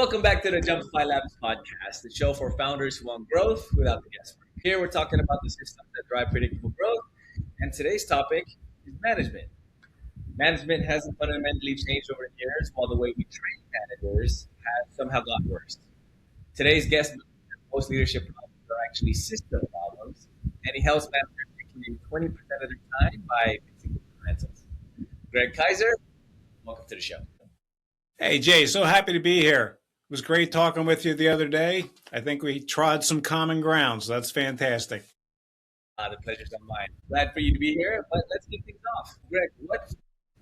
Welcome back to the JumpifyLabs podcast, the show for founders who want growth without the guesswork. Here we're talking about the systems that drive predictable growth, and today's topic is management. Management hasn't fundamentally changed over the years, while the way we train managers has somehow gotten worse. Today's guest believes that most leadership problems are actually system problems, and he helps managers maybe 20% of their time by fixing the fundamentals. Greg Kaiser, welcome to the show. Hey, Jay, so happy to be here. It was great talking with you the other day. I think we trod some common ground, so that's fantastic. The pleasure's on mine. Glad for you to be here, but let's kick things off. Greg, what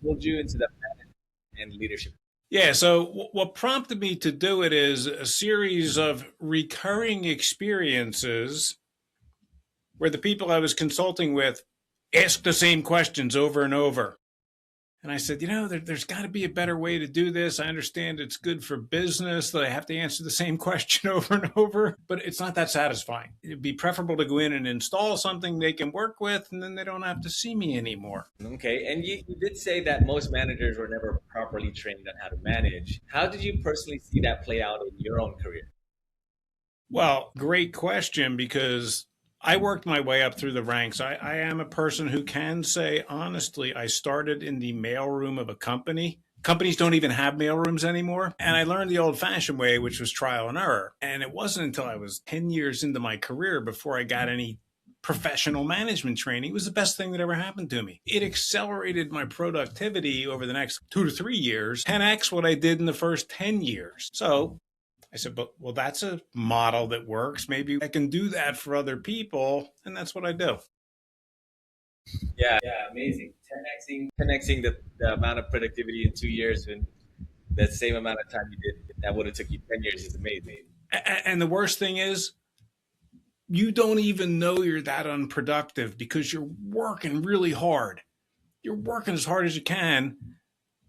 pulled you into the management and leadership? Yeah, so what prompted me to do it is a series of recurring experiences where the people I was consulting with asked the same questions over and over. And I said, there's got to be a better way to do this. I understand it's good for business that I have to answer the same question over and over, but it's not that satisfying. It'd be preferable to go in and install something they can work with, and then they don't have to see me anymore. Okay, and you did say that most managers were never properly trained on how to manage. How did you personally see that play out in your own career? Well, great question, because I worked my way up through the ranks. I am a person who can say, honestly, I started in the mailroom of a company. Companies don't even have mailrooms anymore. And I learned the old-fashioned way, which was trial and error. And it wasn't until I was 10 years into my career before I got any professional management training. It was the best thing that ever happened to me. It accelerated my productivity over the next 2 to 3 years, 10x what I did in the first 10 years. So I said, well, that's a model that works. Maybe I can do that for other people. And that's what I do. Yeah, amazing. 10xing the amount of productivity in 2 years and that same amount of time you did, that would have took you 10 years is amazing. And the worst thing is, you don't even know you're that unproductive because you're working really hard. You're working as hard as you can.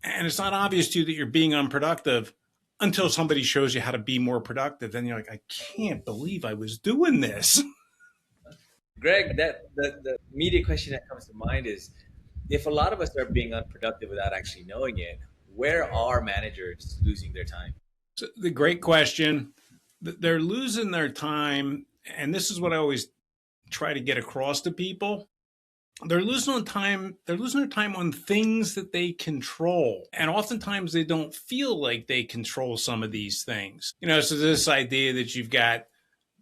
And it's not obvious to you that you're being unproductive until somebody shows you how to be more productive. Then you're like, I can't believe I was doing this. Greg, the immediate question that comes to mind is, if a lot of us are being unproductive without actually knowing it, where are managers losing their time? So the great question. They're losing their time, and this is what I always try to get across to people. They're losing their time on things that they control. And oftentimes they don't feel like they control some of these things. So this idea that you've got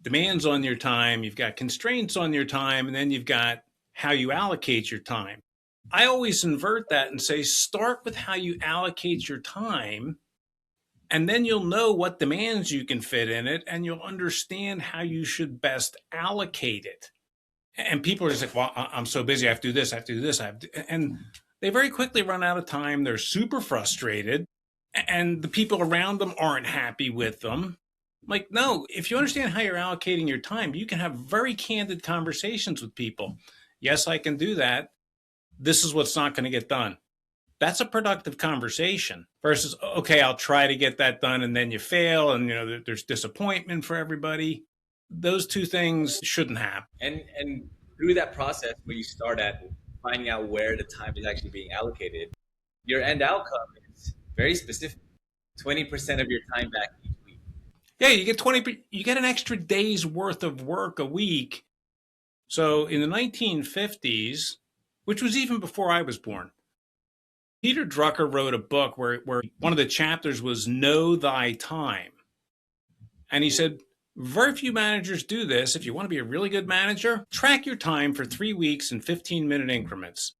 demands on your time, you've got constraints on your time, and then you've got how you allocate your time. I always invert that and say, start with how you allocate your time, and then you'll know what demands you can fit in it, and you'll understand how you should best allocate it. And people are just like, well, I'm so busy. I have to do this. I have to do this. And they very quickly run out of time. They're super frustrated. And the people around them aren't happy with them. Like, no, if you understand how you're allocating your time, you can have very candid conversations with people. Yes, I can do that. This is what's not going to get done. That's a productive conversation versus, okay, I'll try to get that done. And then you fail. And, there's disappointment for everybody. Those two things shouldn't happen. And through that process where you start at finding out where the time is actually being allocated, your end outcome is very specific. 20% of your time back each week. Yeah, you get an extra day's worth of work a week. So in the 1950s, which was even before I was born, Peter Drucker wrote a book where one of the chapters was Know Thy Time. And he said, very few managers do this. If you want to be a really good manager, track your time for 3 weeks in 15-minute increments.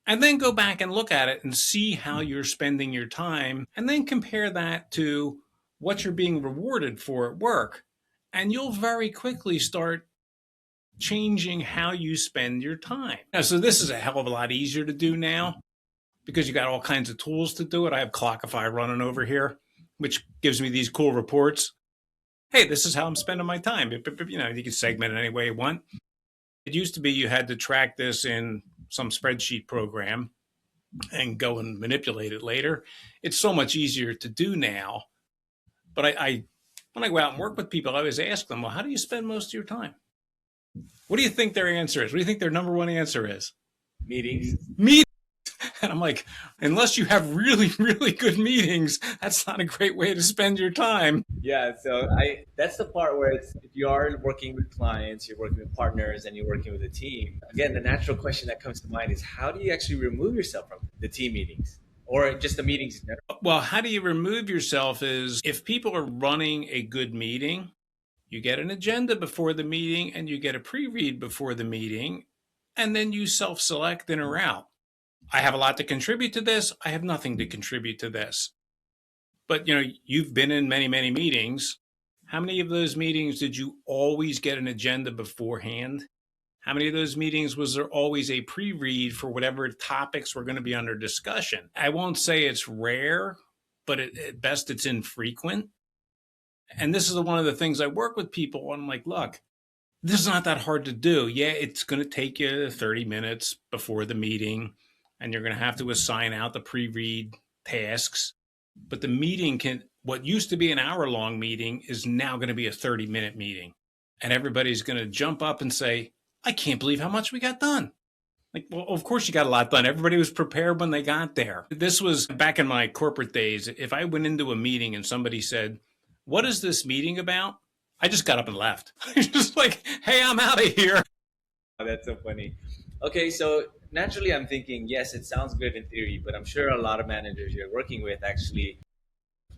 And then go back and look at it and see how you're spending your time. And then compare that to what you're being rewarded for at work. And you'll very quickly start changing how you spend your time. Now, so this is a hell of a lot easier to do now because you got all kinds of tools to do it. I have Clockify running over here, which gives me these cool reports. Hey, this is how I'm spending my time. You can segment it any way you want. It used to be you had to track this in some spreadsheet program and go and manipulate it later. It's so much easier to do now. But when I go out and work with people, I always ask them, well, how do you spend most of your time? What do you think their answer is? What do you think their number one answer is? Meetings. And I'm like, unless you have really, really good meetings, that's not a great way to spend your time. Yeah, so I that's the part where it's if you are working with clients, you're working with partners, and you're working with a team. Again, the natural question that comes to mind is how do you actually remove yourself from the team meetings or just the meetings in general? Well, how do you remove yourself is if people are running a good meeting, you get an agenda before the meeting and you get a pre-read before the meeting, and then you self-select in or out. I have a lot to contribute to this. I have nothing to contribute to this. But you've been in many, many meetings. How many of those meetings did you always get an agenda beforehand? How many of those meetings was there always a pre-read for whatever topics were going to be under discussion? I won't say it's rare, but at best it's infrequent. And this is one of the things I work with people on. I'm like, look, this is not that hard to do. Yeah, it's going to take you 30 minutes before the meeting, and you're going to have to assign out the pre-read tasks. But the meeting what used to be an hour-long meeting is now going to be a 30-minute meeting. And everybody's going to jump up and say, I can't believe how much we got done. Like, well, of course you got a lot done. Everybody was prepared when they got there. This was back in my corporate days. If I went into a meeting and somebody said, what is this meeting about? I just got up and left. Just like, hey, I'm out of here. Oh, that's so funny. Okay, so naturally I'm thinking, yes, it sounds good in theory, but I'm sure a lot of managers you're working with actually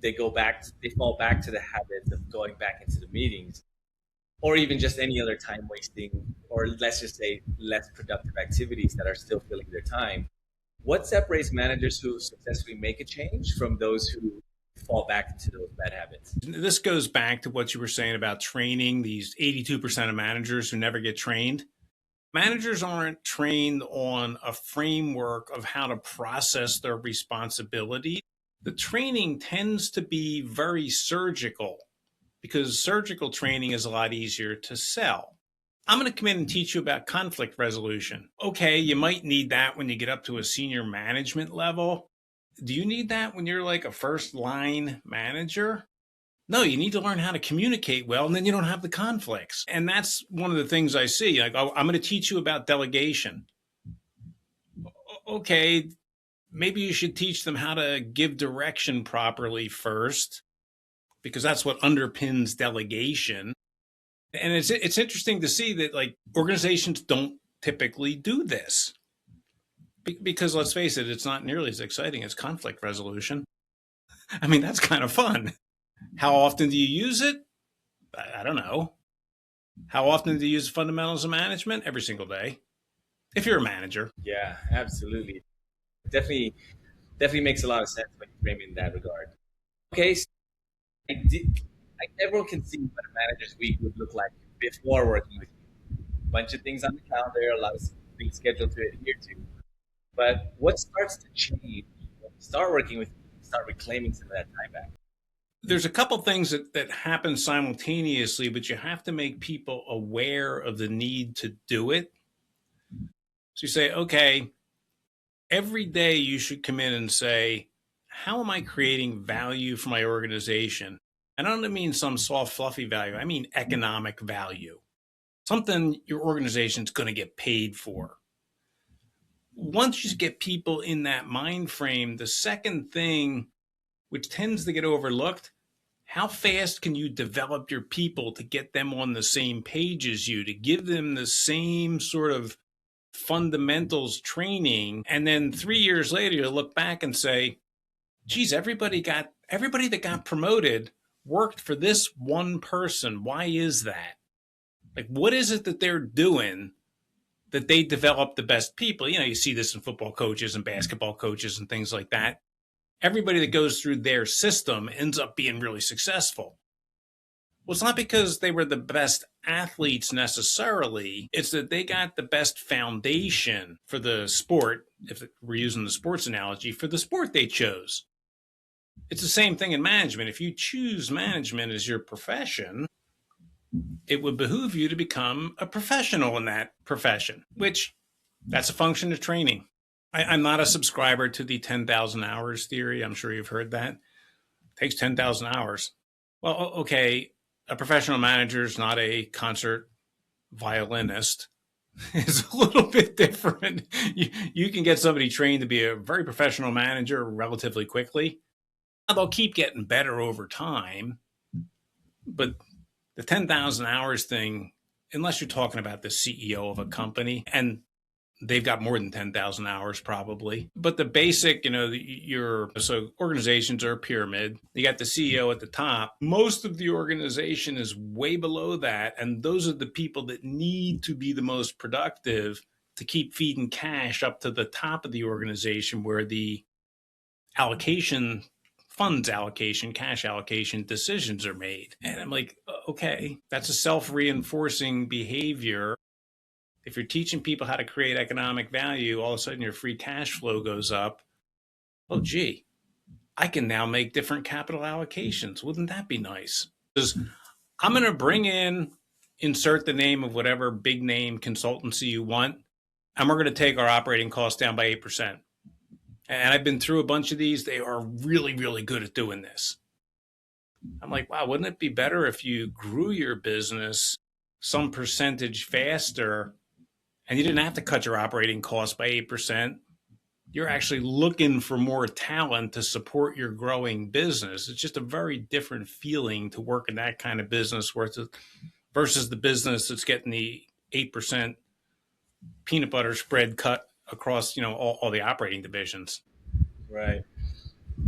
they fall back to the habit of going back into the meetings or even just any other time wasting or let's just say less productive activities that are still filling their time. What separates managers who successfully make a change from those who fall back into those bad habits? This goes back to what you were saying about training these 82% of managers who never get trained. Managers aren't trained on a framework of how to process their responsibility. The training tends to be very surgical because surgical training is a lot easier to sell. I'm going to come in and teach you about conflict resolution. Okay, you might need that when you get up to a senior management level. Do you need that when you're like a first line manager? No, you need to learn how to communicate well, and then you don't have the conflicts. And that's one of the things I see. Like, oh, I'm going to teach you about delegation. Okay, maybe you should teach them how to give direction properly first, because that's what underpins delegation. And it's interesting to see that like organizations don't typically do this because let's face it, it's not nearly as exciting as conflict resolution. I mean, that's kind of fun. How often do you use it? I don't know. How often do you use fundamentals of management? Every single day. If you're a manager. Yeah, absolutely. Definitely makes a lot of sense when you frame it in that regard. Okay, so I did, like everyone can see what a manager's week would look like before working with you. A bunch of things on the calendar, a lot of things scheduled to adhere to. But what starts to change when you start working with you, start reclaiming some of that time back? There's a couple things that happen simultaneously, but you have to make people aware of the need to do it. So you say, okay, every day you should come in and say, how am I creating value for my organization? I don't mean some soft, fluffy value. I mean economic value, something your organization's going to get paid for. Once you get people in that mind frame, the second thing, which tends to get overlooked, how fast can you develop your people to get them on the same page as you, to give them the same sort of fundamentals training? And then 3 years later, you look back and say, geez, everybody that got promoted worked for this one person. Why is that? Like, what is it that they're doing that they develop the best people? You see this in football coaches and basketball coaches and things like that. Everybody that goes through their system ends up being really successful. Well, it's not because they were the best athletes necessarily. It's that they got the best foundation for the sport, if we're using the sports analogy, for the sport they chose. It's the same thing in management. If you choose management as your profession, it would behoove you to become a professional in that profession, which that's a function of training. I'm not a subscriber to the 10,000 hours theory. I'm sure you've heard that. It takes 10,000 hours. Well, okay, a professional manager is not a concert violinist. is a little bit different. You can get somebody trained to be a very professional manager relatively quickly. They'll keep getting better over time, but the 10,000 hours thing, unless you're talking about the CEO of a company, and they've got more than 10,000 hours probably. But the basic, so organizations are a pyramid. You got the CEO at the top. Most of the organization is way below that. And those are the people that need to be the most productive to keep feeding cash up to the top of the organization where the allocation, funds allocation, cash allocation decisions are made. And I'm like, okay, that's a self reinforcing behavior. If you're teaching people how to create economic value, all of a sudden your free cash flow goes up. Oh, gee, I can now make different capital allocations. Wouldn't that be nice? Because I'm going to bring in, insert the name of whatever big name consultancy you want, and we're going to take our operating costs down by 8%. And I've been through a bunch of these. They are really, really good at doing this. I'm like, wow, wouldn't it be better if you grew your business some percentage faster and you didn't have to cut your operating costs by 8%? You're actually looking for more talent to support your growing business. It's just a very different feeling to work in that kind of business versus the business that's getting the 8% peanut butter spread cut across, all the operating divisions. Right.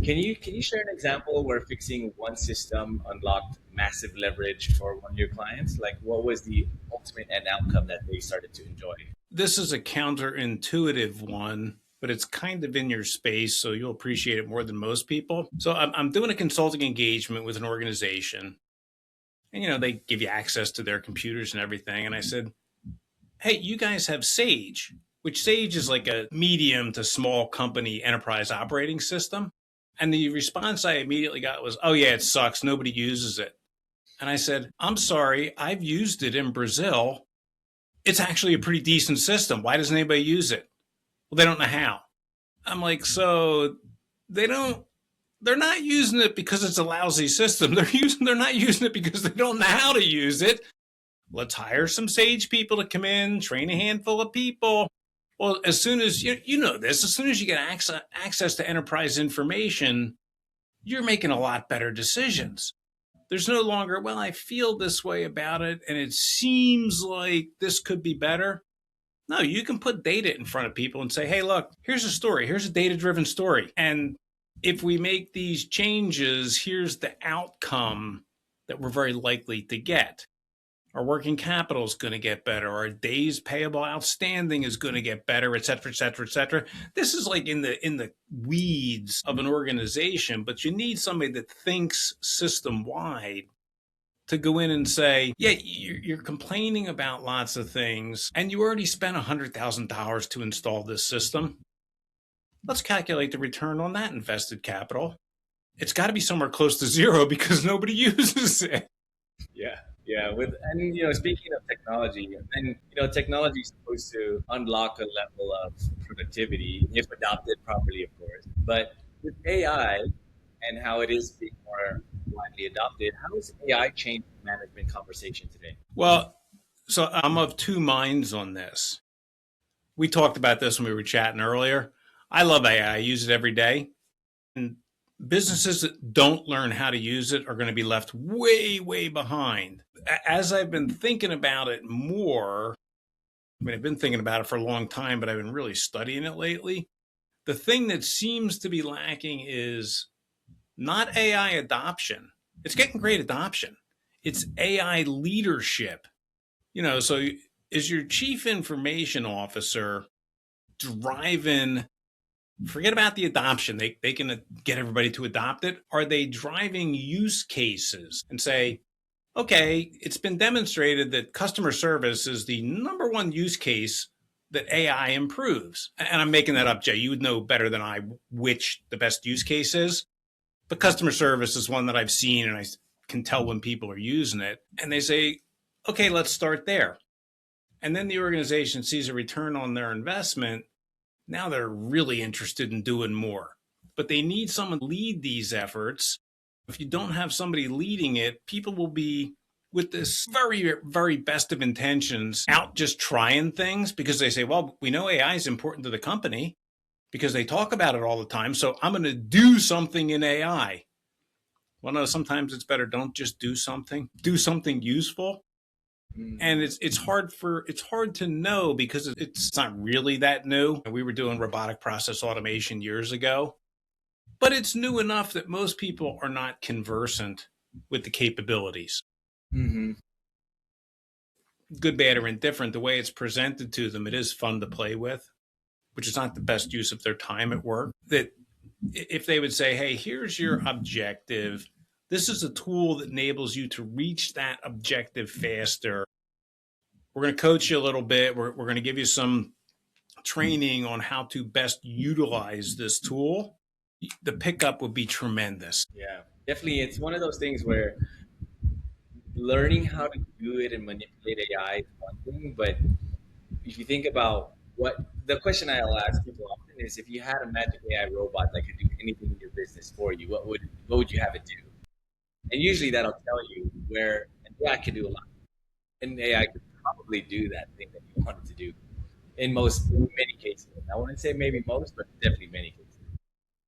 Can you share an example where fixing one system unlocked massive leverage for one of your clients? Like, what was the ultimate end outcome that they started to enjoy? This is a counterintuitive one, but it's kind of in your space, so you'll appreciate it more than most people. So I'm doing a consulting engagement with an organization, and they give you access to their computers and everything. And I said, hey, you guys have Sage, which Sage is like a medium to small company enterprise operating system. And the response I immediately got was, oh, yeah, it sucks. Nobody uses it. And I said, I'm sorry, I've used it in Brazil. It's actually a pretty decent system. Why doesn't anybody use it? Well, they don't know how. I'm like, so they're not using it because it's a lousy system. They're not using it because they don't know how to use it. Let's hire some Sage people to come in, train a handful of people. Well, as soon as you know this, as soon as you get access to enterprise information, you're making a lot better decisions. There's no longer, well, I feel this way about it, and it seems like this could be better. No, you can put data in front of people and say, hey, look, here's a story. Here's a data-driven story. And if we make these changes, here's the outcome that we're very likely to get. Our working capital is going to get better. Our days payable outstanding is going to get better, et cetera, et cetera, et cetera. This is like in the weeds of an organization, but you need somebody that thinks system wide to go in and say, yeah, you're complaining about lots of things, and you already spent $100,000 to install this system. Let's calculate the return on that invested capital. It's got to be somewhere close to zero because nobody uses it. Yeah, yeah. Speaking of technology, and technology is supposed to unlock a level of productivity if adopted properly, of course. But with AI and how it is being more widely adopted, how is AI changing management conversation today? Well, so I'm of two minds on this. We talked about this when we were chatting earlier. I love AI. I use it every day. And businesses that don't learn how to use it are going to be left way, way behind. As I've been thinking about it more, I've been thinking about it for a long time, but I've been really studying it lately. The thing that seems to be lacking is not AI adoption. It's getting great adoption. It's AI leadership. So is your chief information officer driving, forget about the adoption. They can get everybody to adopt it. Are they driving use cases and say, okay, it's been demonstrated that customer service is the number one use case that AI improves. And I'm making that up, Jay. You would know better than I which the best use case is. But customer service is one that I've seen and I can tell when people are using it. And they say, okay, let's start there. And then the organization sees a return on their investment. Now they're really interested in doing more. But they need someone to lead these efforts. If you don't have somebody leading it, people will be with this very, very best of intentions out just trying things because they say, well, we know AI is important to the company because they talk about it all the time. So I'm going to do something in AI. Well, no, sometimes it's better don't just do something useful. And Mm. it's hard to know because it's not really that new. We were doing robotic process automation years ago, but it's new enough that most people are not conversant with the capabilities. Mm-hmm. Good, bad, or indifferent, the way it's presented to them, it is fun to play with, which is not the best use of their time at work. That if they would say, hey, here's your objective, this is a tool that enables you to reach that objective faster. We're going to coach you a little bit. We're going to give you some training on how to best utilize this tool. The pickup would be tremendous. Yeah, definitely. It's one of those things where learning how to do it and manipulate AI is one thing, but if you think about what the question I'll ask people often is, if you had a magic AI robot that could do anything in your business for you, what would you have it do? And usually that'll tell you where an AI can do a lot. And AI could probably do that thing that you wanted to do in many cases. I wouldn't say maybe most, but definitely many cases.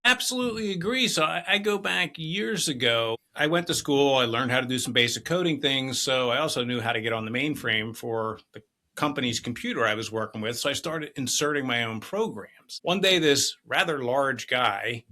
Absolutely agree. So I go back years ago. I went to school. I learned how to do some basic coding things. So I also knew how to get on the mainframe for the company's computer I was working with. So I started inserting my own programs. One day, this rather large guy,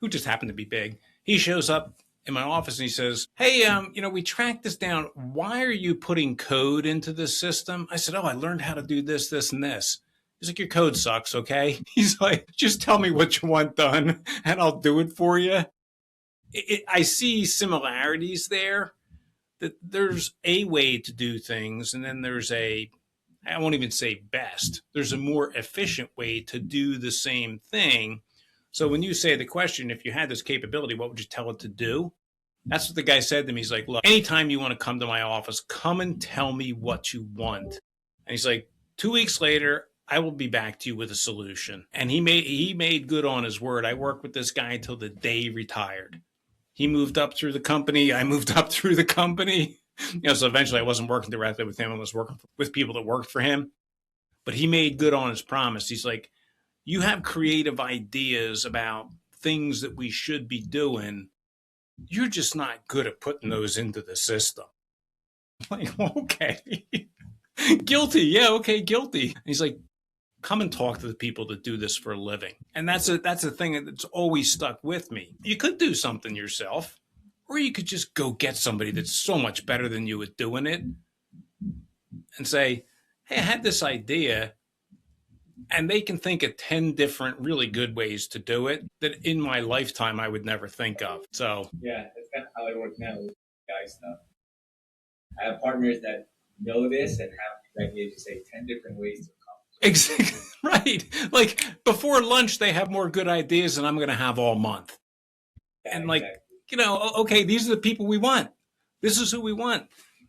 who just happened to be big, he shows up in my office and he says, hey, we tracked this down. Why are you putting code into this system? I said, oh, I learned how to do this, this, and this. He's like, your code sucks, okay? He's like, just tell me what you want done and I'll do it for you. I see similarities there, that there's a way to do things, and then I won't even say best, there's a more efficient way to do the same thing. So when you say the question, if you had this capability, what would you tell it to do? That's what the guy said to me. He's like, look, anytime you want to come to my office, come and tell me what you want. And he's like, 2 weeks later, I will be back to you with a solution. And he made good on his word. I worked with this guy until the day he retired. He moved up through the company. I moved up through the company. So eventually I wasn't working directly with him. I was working with people that worked for him. But he made good on his promise. He's like, you have creative ideas about things that we should be doing. You're just not good at putting those into the system. I'm like, okay. Guilty. Yeah, okay, guilty. And he's like, come and talk to the people that do this for a living. And that's a thing that's always stuck with me. You could do something yourself, or you could just go get somebody that's so much better than you at doing it and say, hey, I had this idea, and they can think of 10 different really good ways to do it that in my lifetime I would never think of. So Yeah, that's kind of how I work now with AI stuff. I have partners that know this and have these ideas. You say 10 different ways to accomplish exactly right. Like before lunch, they have more good ideas than I'm going to have all month. it. Yeah, And like, exactly. okay, these are the people we want. This is who we want.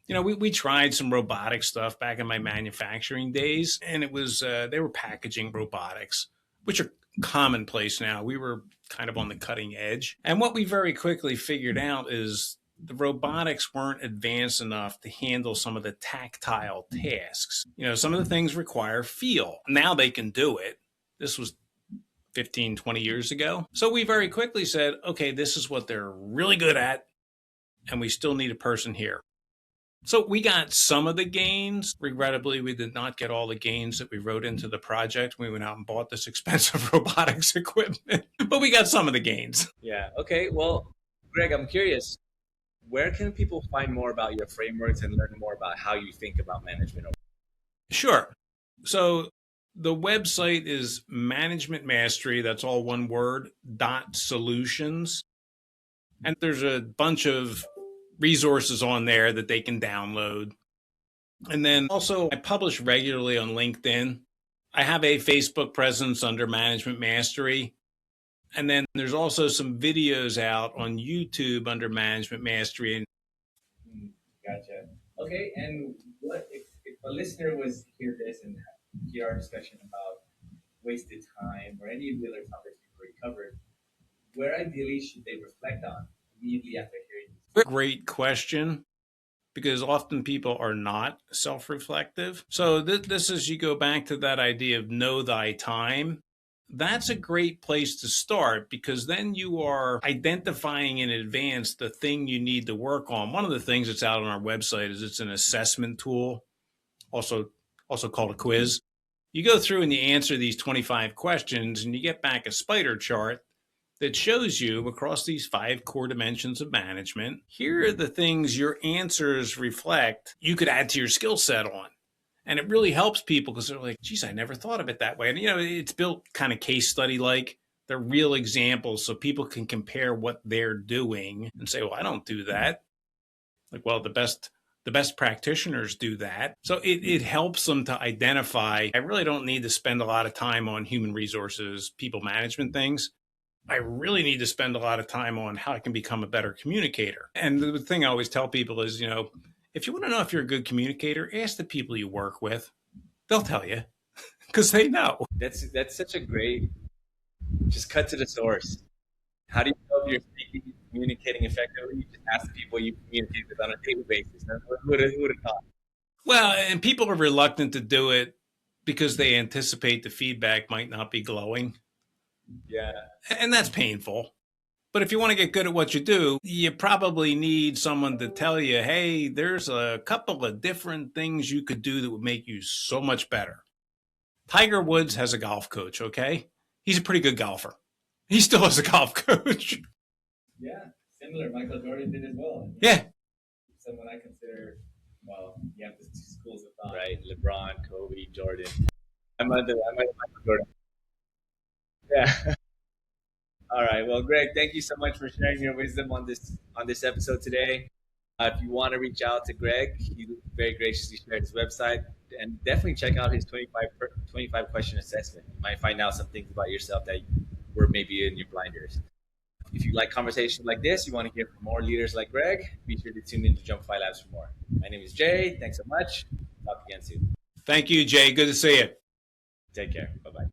We tried some robotic stuff back in my manufacturing days, and it was they were packaging robotics, which are commonplace now. We were kind of on the cutting edge. And what we very quickly figured out is the robotics weren't advanced enough to handle some of the tactile tasks. Some of the things require feel. Now they can do it. This was 15, 20 years ago. So we very quickly said, okay, this is what they're really good at, and we still need a person here. So we got some of the gains. Regrettably, we did not get all the gains that we wrote into the project. We went out and bought this expensive robotics equipment, but we got some of the gains. Yeah. Okay. Well, Greg, I'm curious. Where can people find more about your frameworks and learn more about how you think about management? Sure. So the website is management mastery, that's all one word, .solutions. And there's a bunch of resources on there that they can download. And then also, I publish regularly on LinkedIn. I have a Facebook presence under Management Mastery. And then there's also some videos out on YouTube under Management Mastery. Gotcha. Okay, and what if a listener was to hear this and hear our discussion about wasted time or any of the other topics we've already covered, where ideally should they reflect on immediately after hearing this? Great question. because often people are not self reflective. So, this is, you go back to that idea of know thy time. That's a great place to start, because then you are identifying in advance the thing you need to work on. One of the things that's out on our website is it's an assessment tool, also called a quiz. You go through and you answer these 25 questions, and you get back a spider chart that shows you across these 5 core dimensions of management, here are the things your answers reflect you could add to your skill set on. And it really helps people, because they're like, geez, I never thought of it that way. And, it's built kind of case study like. They're real examples, so people can compare what they're doing and say, well, I don't do that. Like, well, the best practitioners do that. So it helps them to identify, I really don't need to spend a lot of time on human resources, people management things. I really need to spend a lot of time on how I can become a better communicator. And the thing I always tell people is, if you want to know if you're a good communicator, ask the people you work with. They'll tell you, because they know. That's such a great, just cut to the source. How do you know if you're speaking, communicating effectively? You just ask the people you communicate with on a daily basis. Who would have thought? Well, and people are reluctant to do it because they anticipate the feedback might not be glowing. Yeah. And that's painful. But if you want to get good at what you do, you probably need someone to tell you, hey, there's a couple of different things you could do that would make you so much better. Tiger Woods has a golf coach, okay? He's a pretty good golfer. He still has a golf coach. Yeah, similar. Michael Jordan did as well. Yeah. Someone I consider, well, you have the two schools of thought, right? LeBron, Kobe, Jordan. I'm under Michael Jordan. Yeah. All right. Well, Greg, thank you so much for sharing your wisdom on this episode today. If you want to reach out to Greg, he very graciously shared his website, and definitely check out his 25 question assessment. You might find out some things about yourself that were maybe in your blinders. If you like conversations like this, you want to hear from more leaders like Greg, be sure to tune in to JumpifyLabs for more. My name is Jay. Thanks so much. Talk again soon. Thank you, Jay. Good to see you. Take care.